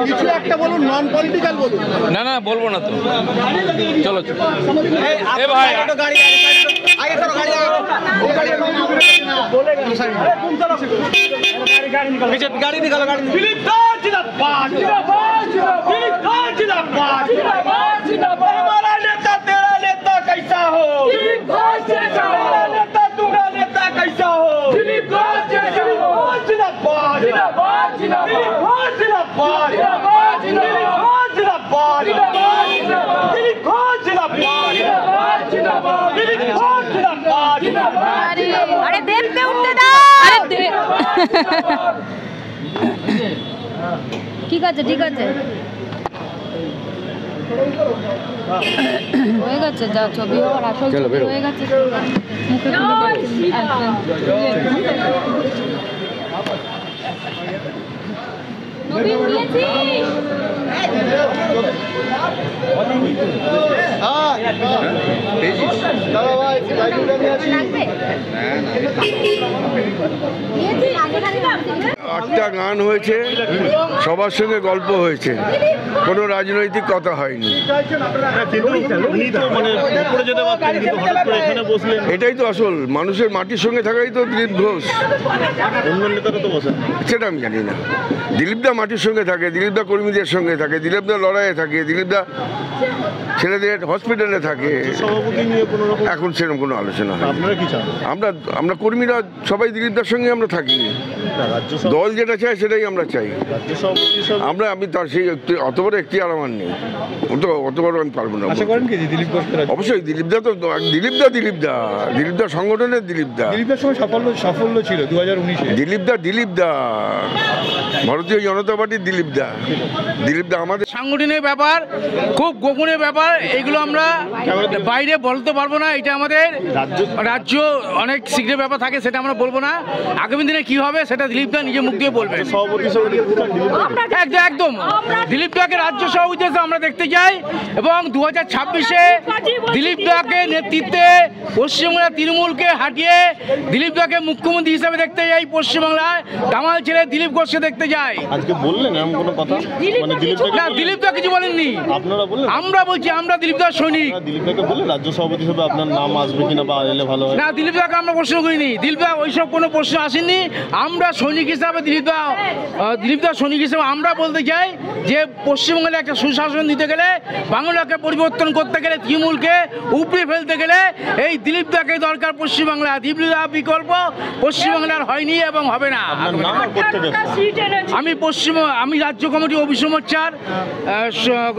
কিছু একটা বলুন, নন পলিটিক্যাল বলুন। না না বলবো না তো, চলো এ ভাই गाड़ी निकालो, गाड़ी हमारा नेता तेरा नेता कैसा हो, हमारा नेता तुम्हारा नेता कैसा हो, अरे देखते उठते ना ঠিক আছে ঠিক আছে হয়ে গেছে, যা ছবি হওয়ার আসল হয়ে গেছে। আটটা গান হয়েছে, সবার সঙ্গে গল্প হয়েছে, কোনো রাজনৈতিক কথা হয়নি। এটাই তো আসল, মানুষের মাটির সঙ্গে থাকাই তো দিলীপ ঘোষ। সেটা আমি জানি না। দিলীপদা মাটির সঙ্গে থাকে, দিলীপদা কর্মীদের সঙ্গে থাকে, দিলীপদা লড়াইয়ে থাকে, দিলীপদা ছেলেদের হসপিটালে থাকে। এখন সেরকম কোনো আলোচনা হয়। আমরা কর্মীরা সবাই দিলীপদার সঙ্গে আমরা থাকি। দল যেটা চায় সেটাই আমরা চাই। আমি তার সেই অত বড় একটি আর আমার নেই, অত বড় আমি পারবো না। অবশ্যই দিলীপদা সংগঠনের দিলীপদার সঙ্গে সাফল্য ছিল 2019 দিলীপদা ভারতীয় জনতা পার্টির দিলীপদা আমাদের সাংগঠনিক ব্যাপার, খুব গোপনীয় ব্যাপার, এগুলো আমরা বাইরে বলতে পারবো না। এটা আমাদের রাজ্য অনেক সিক্রেট ব্যাপার থাকে, সেটা আমরা বলবো না। আগামী দিনে কি হবে সেটা দিলীপদা নিজে মুখ দিয়ে বলবেন। একদম দিলীপদাকে রাজ্য সভাপতি আমরা দেখতে চাই, এবং 2026-এ দিলীপদাকে নেতৃত্বে পশ্চিমবাংলা তৃণমূলকে হাঁটিয়ে দিলীপদাকে মুখ্যমন্ত্রী হিসেবে দেখতে যাই। পশ্চিমবাংলায় দামাল ছেলে দিলীপ ঘোষকে দেখতে যাই। আজকে বললেন এমন কোনো কথা? না, দিলীপদা কিছু বলেননি। আপনারা বললেন? আমরা বলছি আমরা দিলীপদার সৈনিক। দিলীপদাকে বললেন রাজ্য সভাপতি হিসেবে আপনার নাম আসবে কিনা বা এলে ভালো হয়? না, দিলীপদাকে আমরা প্রশ্ন করিনি। দিলীপদা ওইসব কোনো প্রশ্ন আসেনি। আমরা সৈনিক হিসাবে দিলীপদা সৈনিক হিসেবে আমরা বলতে চাই যে পশ্চিমবঙ্গে একটা সুশাসন দিতে গেলে, বাংলাকে পরিবর্তন করতে গেলে, তৃণমূলকে উপড়ে ফেলতে গেলে এই দিলীপদাকে দরকার। পশ্চিমবাংলা দিলীপদা বিকল্প পশ্চিমবাংলার হয়নি এবং হবে না। আমি রাজ্য কমিটি অভিষেক মোর্চার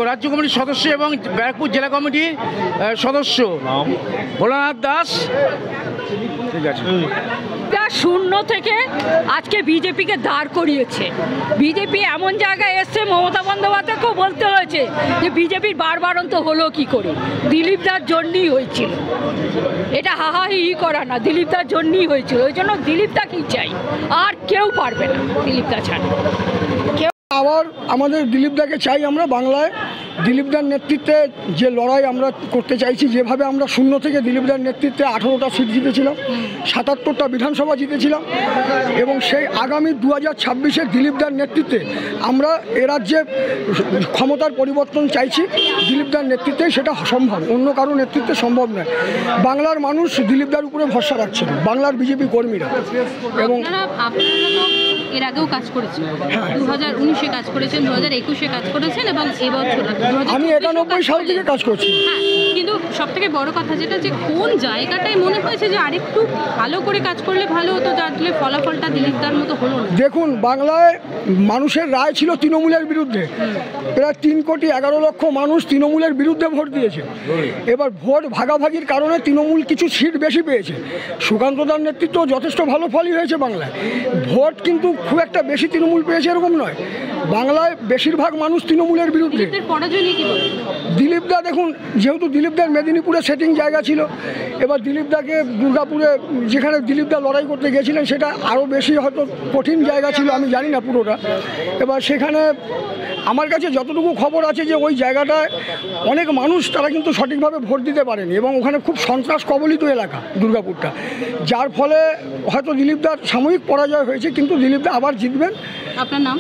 রাজ্য কমিটির সদস্য এবং ব্যারাকপুর জেলা কমিটির সদস্য ভোলানাথ দাস। ঠিক আছে। শূন্য থেকে আজকে বিজেপিকে দাঁড় করিয়েছে। বিজেপি এমন জায়গায় এসছে, মমতা বন্দ্যোপাধ্যায়কেও বলতে হয়েছে যে বিজেপির বারবারন্ত হলো কি করে, দিলীপদার জন্যই হয়েছিল। এটা হাহাহি করা না, দিলীপদার জন্যই হয়েছিল। ওই জন্য দিলীপদাকেই চাই, আর কেউ পারবে না দিলীপদা ছাড়া। আবার আমাদের দিলীপদাকে চাই আমরা বাংলায়। দিলীপদার নেতৃত্বে যে লড়াই আমরা করতে চাইছি, যেভাবে আমরা শূন্য থেকে দিলীপদার নেতৃত্বে 18টা সিট জিতেছিলাম, 77টা বিধানসভা জিতেছিলাম, এবং সেই আগামী 2026-এ দিলীপদার নেতৃত্বে আমরা এ রাজ্যে ক্ষমতার পরিবর্তন চাইছি। দিলীপদার নেতৃত্বে সেটা সম্ভব, অন্য কারো নেতৃত্বে সম্ভব নয়। বাংলার মানুষ দিলীপদার উপরে ভরসা রাখছে, বাংলার বিজেপি কর্মীরা। এবং এর আগেও কাজ করেছেন, 2019-এ কাজ করেছেন, 2021-এ কাজ করেছেন, এবং এবছর আমি 91 সাল থেকে কাজ করছি। হ্যাঁ, কিন্তু সব থেকে বড় কথা যেটা, যে কোন জায়গাটায় মনে হয়েছে যে আরেকটু ভালো করে কাজ করলে ভালো হতো, যার ফলে ফলাফলটা দিলীপদার মতো হলো না? দেখুন, বাংলায় মানুষের রায় ছিল তৃণমূলের বিরুদ্ধে। প্রায় 3,11,00,000 মানুষ তৃণমূলের বিরুদ্ধে ভোট দিয়েছে। এবার ভোট ভাগাভাগির কারণে তৃণমূল কিছু সিট বেশি পেয়েছে। সুকান্তদার নেতৃত্ব যথেষ্ট ভালো ফলই হয়েছে বাংলায়। ভোট কিন্তু খুব একটা বেশি তৃণমূল পেয়েছে এরকম নয়। বাংলায় বেশিরভাগ মানুষ তৃণমূলের বিরুদ্ধে। পরাজয় নিয়ে কি বলবেন? দিলীপদা, দেখুন, যেহেতু দিলীপদা দিলীপদার মেদিনীপুরে সেটিং জায়গা ছিল, এবার দিলীপদাকে দুর্গাপুরে যেখানে দিলীপদা লড়াই করতে গেছিলেন সেটা আরও বেশি হয়তো কঠিন জায়গা ছিল, আমি জানি না পুরোটা। এবার সেখানে আমার কাছে যতটুকু খবর আছে যে ওই জায়গাটায় অনেক মানুষ তারা কিন্তু সঠিকভাবে ভোট দিতে পারেনি এবং ওখানে খুব সন্ত্রাস কবলিত এলাকা দুর্গাপুরটা, যার ফলে হয়তো দিলীপদার সাময়িক পরাজয় হয়েছে, কিন্তু দিলীপদা আবার জিতবেন। আপনার নাম?